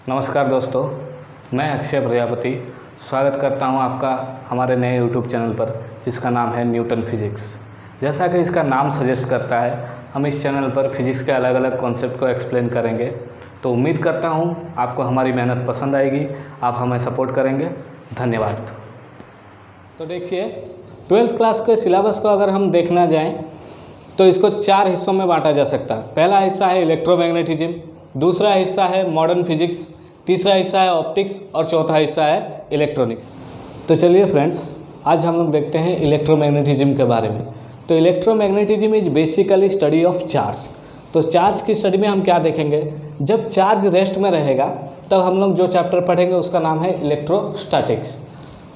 नमस्कार दोस्तों, मैं अक्षय प्रजापति स्वागत करता हूं आपका हमारे नए YouTube चैनल पर जिसका नाम है न्यूटन फिजिक्स। जैसा कि इसका नाम सजेस्ट करता है, हम इस चैनल पर फिजिक्स के अलग अलग कॉन्सेप्ट को एक्सप्लेन करेंगे। तो उम्मीद करता हूं आपको हमारी मेहनत पसंद आएगी, आप हमें सपोर्ट करेंगे। धन्यवाद। तो देखिए, 12th क्लास के सिलेबस को अगर हम देखना जाएँ तो इसको 4 हिस्सों में बांटा जा सकता है। पहला हिस्सा है इलेक्ट्रोमैग्नेटिज्म, दूसरा हिस्सा है मॉडर्न फिजिक्स, तीसरा हिस्सा है ऑप्टिक्स और चौथा हिस्सा है इलेक्ट्रॉनिक्स। तो चलिए फ्रेंड्स, आज हम लोग देखते हैं इलेक्ट्रोमैग्नेटिज्म के बारे में। तो electromagnetism is basically study of charge. तो चार्ज की स्टडी में हम क्या देखेंगे, जब चार्ज रेस्ट में रहेगा तब हम लोग जो चैप्टर पढ़ेंगे उसका नाम है इलेक्ट्रोस्टैटिक्स।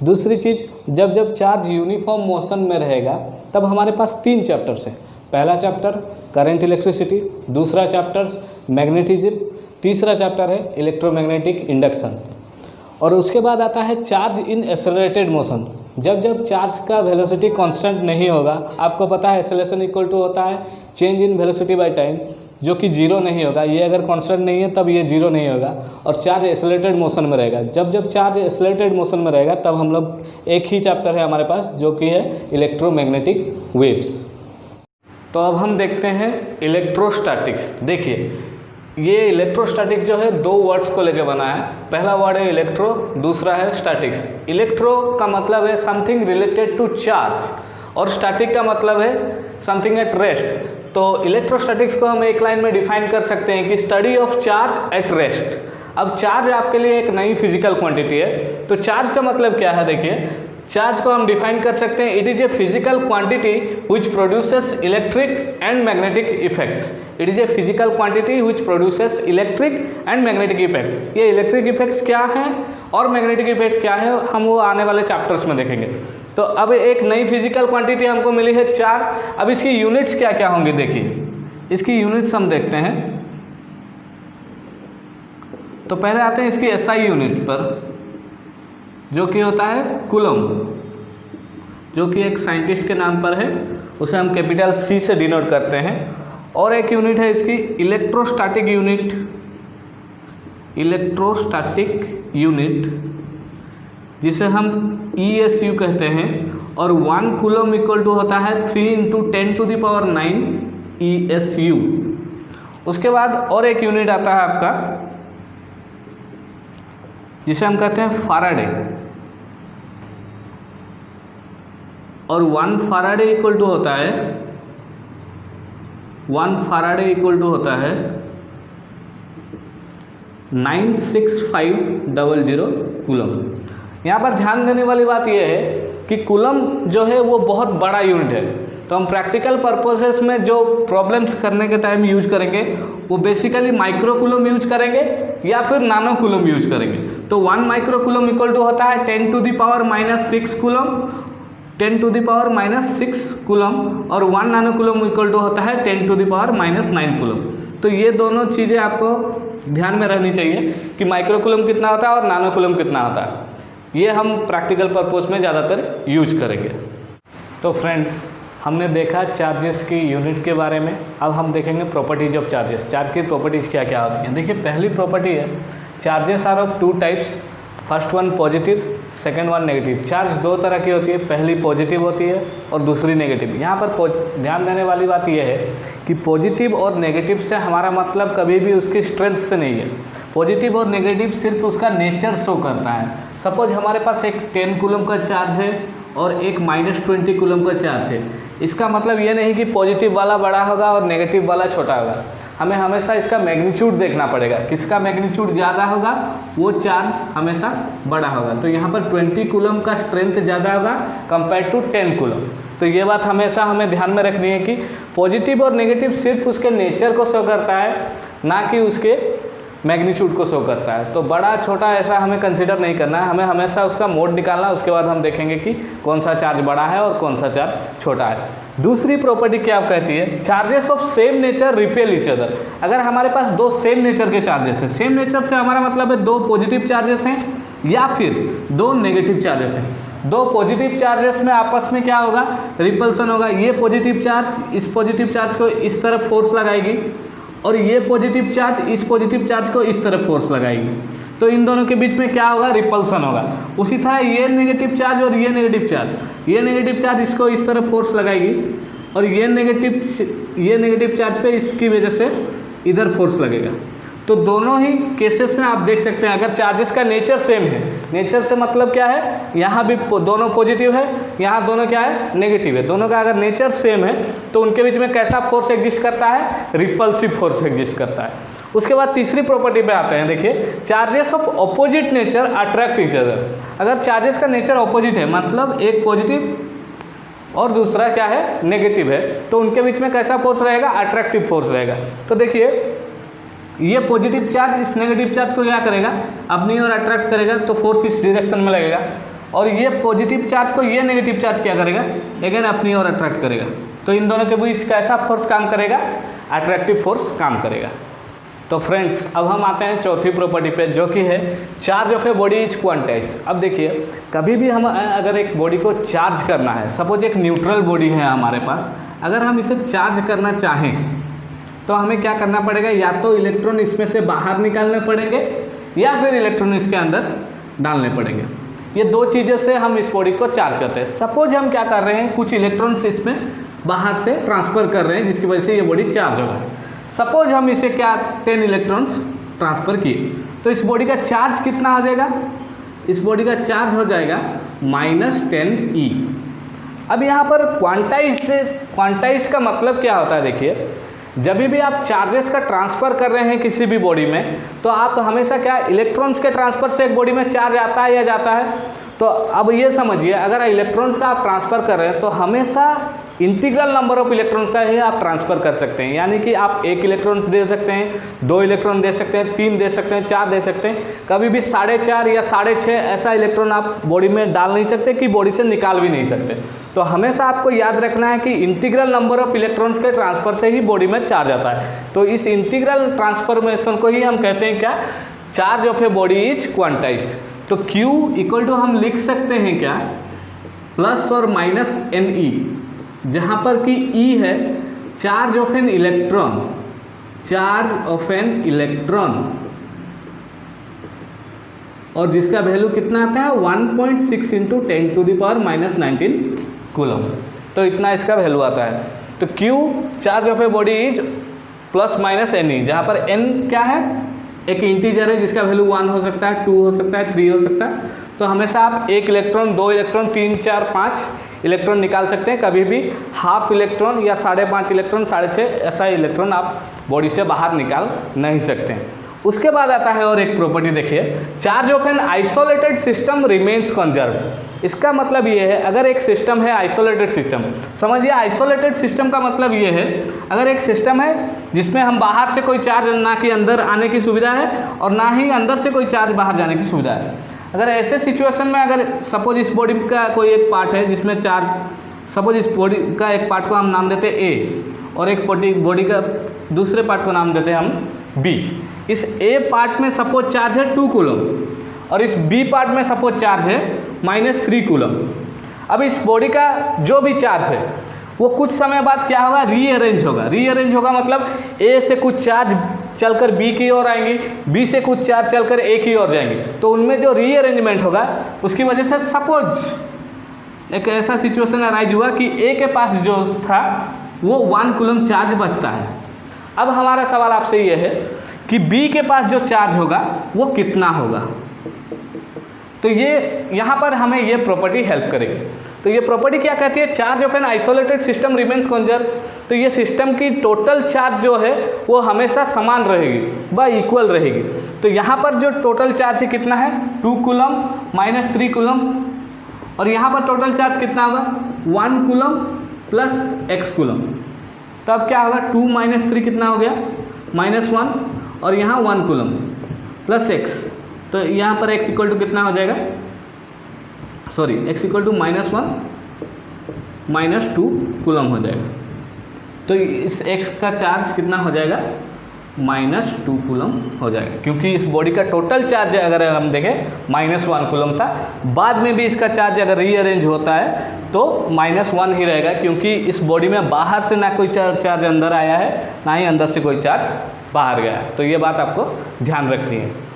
दूसरी चीज़, जब चार्ज यूनिफॉर्म मोशन में रहेगा तब हमारे पास 3 चैप्टर्स हैं। पहला चैप्टर करंट इलेक्ट्रिसिटी, दूसरा चैप्टर्स मैग्नेटिज्म, तीसरा चैप्टर है इलेक्ट्रोमैग्नेटिक इंडक्शन। और उसके बाद आता है चार्ज इन एक्सेलरेटेड मोशन। जब चार्ज का वेलोसिटी कांस्टेंट नहीं होगा, आपको पता है एक्सेलरेशन इक्वल टू होता है change in velocity by time, जो कि 0 नहीं होगा। ये अगर कांस्टेंट नहीं है तब ये 0 नहीं होगा और चार्ज एक्सेलरेटेड मोशन में रहेगा। जब चार्ज एक्सेलरेटेड मोशन में रहेगा तब हम लोग एक ही चैप्टर है हमारे पास जो कि है इलेक्ट्रोमैग्नेटिक वेव्स। तो अब हम देखते हैं इलेक्ट्रोस्टैटिक्स। देखिए, ये इलेक्ट्रोस्टैटिक्स जो है 2 वर्ड्स को लेकर बना है। पहला वर्ड है इलेक्ट्रो, दूसरा है स्टैटिक्स। इलेक्ट्रो का मतलब है समथिंग रिलेटेड टू चार्ज और स्टैटिक का मतलब है समथिंग एट रेस्ट। तो इलेक्ट्रोस्टैटिक्स को हम एक लाइन में डिफाइन कर सकते हैं कि study of charge at rest. अब चार्ज आपके लिए एक नई फिजिकल क्वांटिटी है। तो चार्ज का मतलब क्या है, देखिए, चार्ज को हम डिफाइन कर सकते हैं, it is a physical quantity which produces electric and magnetic effects. It is a physical quantity which produces electric and magnetic effects. ये इलेक्ट्रिक इफेक्ट्स क्या हैं और मैग्नेटिक इफेक्ट्स क्या है, हम वो आने वाले चैप्टर्स में देखेंगे। तो अब एक नई फिजिकल क्वांटिटी हमको मिली है चार्ज। अब इसकी यूनिट्स क्या क्या होंगी, देखिए इसकी यूनिट्स हम देखते हैं। तो पहले आते हैं इसकी एसआई यूनिट पर, जो कि होता है कूलम, जो कि एक साइंटिस्ट के नाम पर है, उसे हम कैपिटल C से डिनोट करते हैं। और एक यूनिट है इसकी इलेक्ट्रोस्टैटिक यूनिट, इलेक्ट्रोस्टैटिक यूनिट जिसे हम ESU कहते हैं। और 1 कूलम इक्वल टू होता है 3 × 10⁹ ESU। उसके बाद और एक यूनिट आता है आपका जिसे हम कहते हैं फैराडे। और 1 फैराडे इक्वल टू होता है 96500 कूलम। यहाँ पर ध्यान देने वाली बात यह है कि कूलम जो है वो बहुत बड़ा यूनिट है। तो हम प्रैक्टिकल पर्पसेस में जो प्रॉब्लम्स करने के टाइम यूज करेंगे वो बेसिकली माइक्रो कूलम यूज करेंगे या फिर नानो कूलम यूज करेंगे। तो 1 माइक्रो कूलम इक्वल टू होता है 10⁻⁻6 कूलम, 10⁻⁻6 कूलम। और 1 नानो कूलम इक्वल टू होता है 10⁻⁹ कूलम। तो ये दोनों चीज़ें आपको ध्यान में रहनी चाहिए कि माइक्रो कूलम कितना होता है और नानो कूलम कितना होता है। ये हम प्रैक्टिकल पर्पस में ज़्यादातर यूज करेंगे। तो फ्रेंड्स, हमने देखा चार्जेस की यूनिट के बारे में। अब हम देखेंगे प्रॉपर्टीज ऑफ चार्जेस। चार्ज की प्रॉपर्टीज़ क्या क्या होती हैं। देखिए, पहली प्रॉपर्टी है charges are of 2 types. First one positive, second one negative. Charge 2 तरह की होती है, पहली पॉजिटिव होती है और दूसरी नेगेटिव। यहाँ पर ध्यान देने वाली बात यह है कि पॉजिटिव और नेगेटिव से हमारा मतलब कभी भी उसकी स्ट्रेंथ से नहीं है। पॉजिटिव और नेगेटिव सिर्फ उसका नेचर शो करता है। सपोज हमारे पास एक 10 कूलम का चार्ज है और एक -20 कूलम का चार्ज है। इसका मतलब ये नहीं कि पॉजिटिव वाला बड़ा होगा और नेगेटिव वाला छोटा होगा। हमें हमेशा इसका मैग्नीट्यूड देखना पड़ेगा, किसका मैग्नीट्यूड ज़्यादा होगा वो चार्ज हमेशा बड़ा होगा। तो यहाँ पर 20 कूलम का स्ट्रेंथ ज़्यादा होगा कंपेयर टू 10 कूलम। तो ये बात हमेशा हमें ध्यान में रखनी है कि पॉजिटिव और नेगेटिव सिर्फ उसके नेचर को शो करता है, ना कि उसके मैग्नीट्यूड को शो करता है। तो बड़ा छोटा ऐसा हमें कंसीडर नहीं करना है, हमें हमेशा उसका मोड निकालना है। उसके बाद हम देखेंगे कि कौन सा चार्ज बड़ा है और कौन सा चार्ज छोटा है। दूसरी प्रॉपर्टी क्या कहती है, charges of same nature repel each other. अगर हमारे पास 2 सेम नेचर के चार्जेस हैं, सेम नेचर से हमारा मतलब है 2 पॉजिटिव चार्जेस हैं या फिर 2 नेगेटिव चार्जेस हैं। 2 पॉजिटिव चार्जेस में आपस में क्या होगा, रिपल्सन होगा। ये पॉजिटिव चार्ज इस पॉजिटिव चार्ज को इस तरफ फोर्स लगाएगी और ये पॉजिटिव चार्ज इस पॉजिटिव चार्ज को इस तरफ फोर्स लगाएगी, तो इन दोनों के बीच में क्या होगा, रिपल्सन होगा। उसी तरह ये नेगेटिव चार्ज और ये नेगेटिव चार्ज इसको इस तरफ फोर्स लगाएगी और ये नेगेटिव चार्ज पे इसकी वजह से इधर फोर्स लगेगा। तो दोनों ही केसेस में आप देख सकते हैं अगर चार्जेस का नेचर सेम है, नेचर से मतलब क्या है, यहाँ भी दोनों पॉजिटिव है, यहाँ दोनों क्या है, नेगेटिव है, दोनों का अगर नेचर सेम है तो उनके बीच में कैसा फोर्स एग्जिस्ट करता है, रिपल्सिव फोर्स एग्जिस्ट करता है। उसके बाद तीसरी प्रॉपर्टी पे आते हैं। देखिए, charges of opposite nature attract each other. अगर चार्जेस का नेचर ऑपोजिट है, मतलब एक पॉजिटिव और दूसरा क्या है, नेगेटिव है, तो उनके बीच में कैसा फोर्स रहेगा, अट्रैक्टिव फोर्स रहेगा। तो देखिए, ये पॉजिटिव चार्ज इस नेगेटिव चार्ज को क्या करेगा, अपनी ओर अट्रैक्ट करेगा, तो फोर्स इस डायरेक्शन में लगेगा, और ये पॉजिटिव चार्ज को ये नेगेटिव चार्ज क्या करेगा, अगेन अपनी ओर अट्रैक्ट करेगा। तो इन दोनों के बीच कैसा फोर्स काम करेगा, अट्रैक्टिव फोर्स काम करेगा। तो फ्रेंड्स, अब हम आते हैं चौथी प्रॉपर्टी पे, जो कि है charge of a body is quantized. अब देखिए, कभी भी हम अगर एक बॉडी को चार्ज करना है, सपोज एक न्यूट्रल बॉडी है हमारे पास, अगर हम इसे चार्ज करना चाहें तो हमें क्या करना पड़ेगा, या तो इलेक्ट्रॉन इसमें से बाहर निकालने पड़ेंगे या फिर इलेक्ट्रॉन इसके अंदर डालने पड़ेंगे। ये दो चीज़ें से हम इस बॉडी को चार्ज करते हैं। सपोज हम क्या कर रहे हैं, कुछ इलेक्ट्रॉन्स इसमें बाहर से ट्रांसफ़र कर रहे हैं, जिसकी वजह से ये बॉडी चार्ज होगा। सपोज हम इसे क्या 10 इलेक्ट्रॉन्स ट्रांसफ़र किए, तो इस बॉडी का चार्ज कितना हो जाएगा, इस बॉडी का चार्ज हो जाएगा -10E। अब यहाँ पर क्वांटाइज्ड का मतलब क्या होता है, देखिए, जब भी आप चार्जेस का ट्रांसफ़र कर रहे हैं किसी भी बॉडी में, तो आप हमेशा क्या, इलेक्ट्रॉन्स के ट्रांसफ़र से एक बॉडी में चार्ज आता है या जाता है। तो अब ये समझिए, अगर इलेक्ट्रॉन्स का आप ट्रांसफ़र कर रहे हैं तो हमेशा इंटीग्रल नंबर ऑफ इलेक्ट्रॉन्स का ही आप ट्रांसफ़र कर सकते हैं। यानी कि आप 1 इलेक्ट्रॉन्स दे सकते हैं, 2 इलेक्ट्रॉन दे सकते हैं, 3 दे सकते हैं, 4 दे सकते हैं। कभी भी 4.5 या 6.5 ऐसा इलेक्ट्रॉन आप बॉडी में डाल नहीं सकते कि बॉडी से निकाल भी नहीं सकते। तो हमेशा आपको याद रखना है कि इंटीग्रल नंबर ऑफ इलेक्ट्रॉन्स के ट्रांसफ़र से ही बॉडी में चार्ज आता है। तो इस इंटीग्रल ट्रांसफॉर्मेशन को ही हम कहते हैं क्या, charge of a body is quantized. तो Q इक्वल टू हम लिख सकते हैं क्या, प्लस और माइनस NE, जहाँ पर कि E है charge of an electron, charge of an electron, और जिसका वैल्यू कितना आता है 1.6 × 10⁻⁻19 कूलम। तो इतना इसका वैल्यू आता है। तो Q charge of a body is plus minus NE, जहाँ पर N क्या है, एक इंटीजर है जिसका वैल्यू 1 हो सकता है, 2 हो सकता है, 3 हो सकता है। तो हमेशा आप 1 इलेक्ट्रॉन, 2 इलेक्ट्रॉन, 3, 4, 5 इलेक्ट्रॉन निकाल सकते हैं। कभी भी हाफ इलेक्ट्रॉन या 5.5 इलेक्ट्रॉन, 6.5 ऐसा इलेक्ट्रॉन आप बॉडी से बाहर निकाल नहीं सकते हैं। उसके बाद आता है और एक प्रॉपर्टी, देखिए, charge of an isolated system remains conserved. इसका मतलब ये है, अगर एक सिस्टम है आइसोलेटेड सिस्टम, समझिए आइसोलेटेड सिस्टम का मतलब ये है, अगर एक सिस्टम है जिसमें हम बाहर से कोई चार्ज ना कि अंदर आने की सुविधा है और ना ही अंदर से कोई चार्ज बाहर जाने की सुविधा है। अगर ऐसे सिचुएशन में, अगर सपोज इस बॉडी का कोई एक पार्ट है जिसमें चार्ज, सपोज इस बॉडी का एक पार्ट को हम नाम देते हैं A और एक बॉडी का दूसरे पार्ट को नाम देते हैं हम B। इस A पार्ट में सपोज चार्ज है 2 कूलम और इस B पार्ट में सपोज चार्ज है -3 कूलम। अब इस बॉडी का जो भी चार्ज है वो कुछ समय बाद क्या होगा, रीअरेंज होगा। रीअरेंज होगा मतलब A से कुछ चार्ज चलकर B की ओर आएंगे, B से कुछ चार्ज चलकर A की ओर जाएंगे। तो उनमें जो रीअरेंजमेंट होगा उसकी वजह से सपोज एक ऐसा सिचुएशन अराइज हुआ कि A के पास जो था वो 1 कूलम चार्ज बचता है। अब हमारा सवाल आपसे ये है कि B के पास जो चार्ज होगा वो कितना होगा। तो ये यहाँ पर हमें ये प्रॉपर्टी हेल्प करेगी। तो ये प्रॉपर्टी क्या कहती है, charge of an isolated system remains conserve. तो ये सिस्टम की टोटल चार्ज जो है वो हमेशा समान रहेगी, व इक्वल रहेगी। तो यहाँ पर जो टोटल चार्ज है कितना है, 2 कूलम -3 कूलम, और यहाँ पर टोटल चार्ज कितना होगा 1 कूलम प्लस x कूलम। तो अब क्या होगा, 2 - 3 कितना हो गया -1, और यहाँ 1 कूलम प्लस x। तो यहाँ पर x इक्वल टू कितना हो जाएगा, sorry x equal to -1 -2 coulomb हो जाएगा। तो इस x का चार्ज कितना हो जाएगा -2 कूलम हो जाएगा, क्योंकि इस बॉडी का टोटल चार्ज अगर हम देखें -1 कूलम था, बाद में भी इसका चार्ज अगर रीअरेंज होता है तो -1 ही रहेगा, क्योंकि इस बॉडी में बाहर से ना कोई चार्ज अंदर आया है, ना ही अंदर से कोई चार्ज बाहर गया है। तो ये बात आपको ध्यान रखनी है।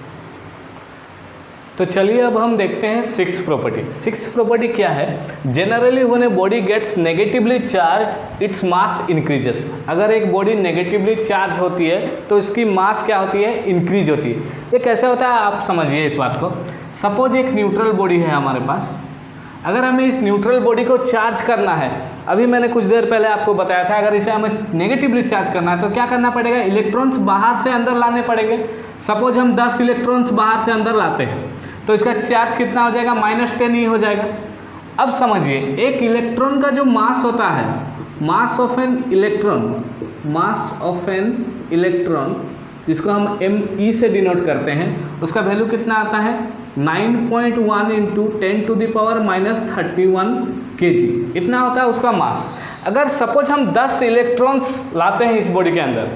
तो चलिए अब हम देखते हैं सिक्स्थ प्रॉपर्टी। सिक्स्थ प्रॉपर्टी क्या है? Generally when a body gets negatively charge its mass increases. अगर एक बॉडी नेगेटिवली चार्ज होती है तो इसकी मास क्या होती है? इंक्रीज होती है। ये कैसे होता है आप समझिए इस बात को। सपोज एक न्यूट्रल बॉडी है हमारे पास, अगर हमें इस न्यूट्रल बॉडी को चार्ज करना है, अभी मैंने कुछ देर पहले आपको बताया था, अगर इसे हमें नेगेटिवली चार्ज करना है तो क्या करना पड़ेगा? इलेक्ट्रॉन्स बाहर से अंदर लाने पड़ेंगे। सपोज हम 10 इलेक्ट्रॉन्स बाहर से अंदर लाते हैं तो इसका चार्ज कितना हो जाएगा? -10 ही हो जाएगा। अब समझिए, एक इलेक्ट्रॉन का जो मास होता है, मास ऑफ एन इलेक्ट्रॉन जिसको हम me से डिनोट करते हैं, उसका वैल्यू कितना आता है? 9.1 × 10⁻31 kg, इतना होता है उसका मास। अगर सपोज हम 10 इलेक्ट्रॉन्स लाते हैं इस बॉडी के अंदर,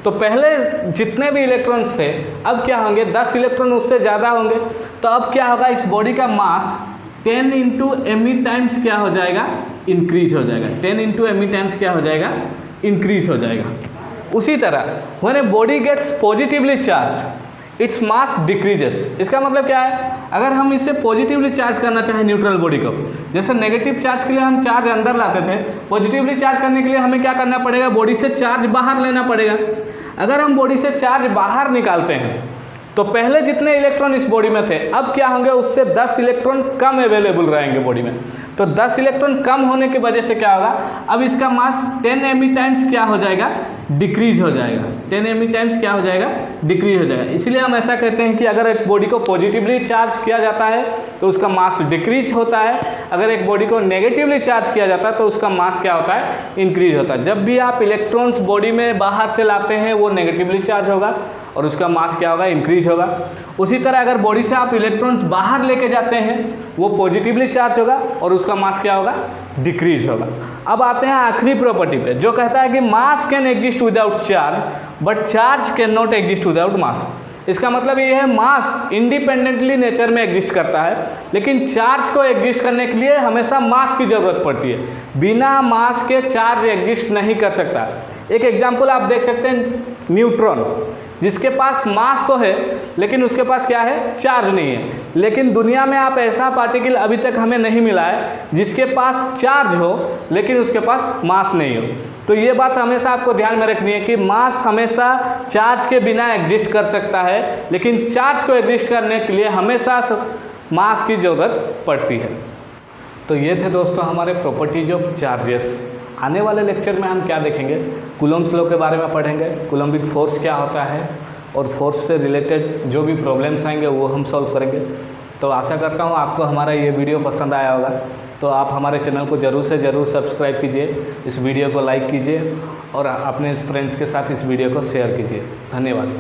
तो पहले जितने भी इलेक्ट्रॉन्स थे अब क्या होंगे? 10 इलेक्ट्रॉन उससे ज़्यादा होंगे। तो अब क्या होगा? इस बॉडी का मास 10 × me टाइम्स क्या हो जाएगा? इंक्रीज हो जाएगा। 10 × me टाइम्स क्या हो जाएगा? इंक्रीज हो जाएगा। उसी तरह when a body gets positively charged its mass decreases. इसका मतलब क्या है? अगर हम इसे पॉजिटिवली चार्ज करना चाहें न्यूट्रल बॉडी को, जैसे नेगेटिव चार्ज के लिए हम चार्ज अंदर लाते थे, पॉजिटिवली चार्ज करने के लिए हमें क्या करना पड़ेगा? बॉडी से चार्ज बाहर लेना पड़ेगा। अगर हम बॉडी से चार्ज बाहर निकालते हैं तो पहले जितने इलेक्ट्रॉन इस बॉडी में थे अब क्या होंगे? उससे 10 इलेक्ट्रॉन कम अवेलेबल रहेंगे बॉडी में। तो 10 इलेक्ट्रॉन कम होने की वजह से क्या होगा? अब इसका मास 10 me टाइम्स क्या हो जाएगा? डिक्रीज हो जाएगा। 10 me टाइम्स क्या हो जाएगा? डिक्रीज हो जाएगा। इसलिए हम ऐसा कहते हैं कि अगर एक बॉडी को पॉजिटिवली चार्ज किया जाता है तो उसका मास डिक्रीज होता है, अगर एक बॉडी को नेगेटिवली चार्ज किया जाता है तो उसका मास क्या होता है? इंक्रीज होता है। जब भी आप इलेक्ट्रॉन्स बॉडी में बाहर से लाते हैं वो नेगेटिवली चार्ज होगा और उसका मास क्या होगा? इंक्रीज होगा। उसी तरह अगर बॉडी से आप इलेक्ट्रॉन्स बाहर लेके जाते हैं वो पॉजिटिवली चार्ज होगा और उसका मास क्या होगा? डिक्रीज होगा। अब आते हैं आखिरी प्रॉपर्टी पे, जो कहता है कि mass can exist without charge but charge can not exist without mass. इसका मतलब ये है मास इंडिपेंडेंटली नेचर में एग्जिस्ट करता है, लेकिन चार्ज को एग्जिस्ट करने के लिए हमेशा मास की ज़रूरत पड़ती है। बिना मास के चार्ज एग्जिस्ट नहीं कर सकता। एक एग्जाम्पल आप देख सकते हैं, न्यूट्रॉन, जिसके पास मास तो है लेकिन उसके पास क्या है? चार्ज नहीं है। लेकिन दुनिया में आप ऐसा पार्टिकल अभी तक हमें नहीं मिला है जिसके पास चार्ज हो लेकिन उसके पास मास नहीं हो। तो ये बात हमेशा आपको ध्यान में रखनी है कि मास हमेशा चार्ज के बिना एग्जिस्ट कर सकता है, लेकिन चार्ज को एग्जिस्ट करने के लिए हमेशा मास की ज़रूरत पड़ती है। तो ये थे दोस्तों हमारे प्रॉपर्टीज ऑफ चार्जेस। आने वाले लेक्चर में हम क्या देखेंगे? कूलम्ब्स लॉ के बारे में पढ़ेंगे, कूलम्बिक फोर्स क्या होता है और फोर्स से रिलेटेड जो भी प्रॉब्लम्स आएंगे वो हम सॉल्व करेंगे। तो आशा करता हूँ आपको हमारा ये वीडियो पसंद आया होगा। तो आप हमारे चैनल को ज़रूर से ज़रूर सब्सक्राइब कीजिए, इस वीडियो को लाइक कीजिए और अपने फ्रेंड्स के साथ इस वीडियो को शेयर कीजिए। धन्यवाद।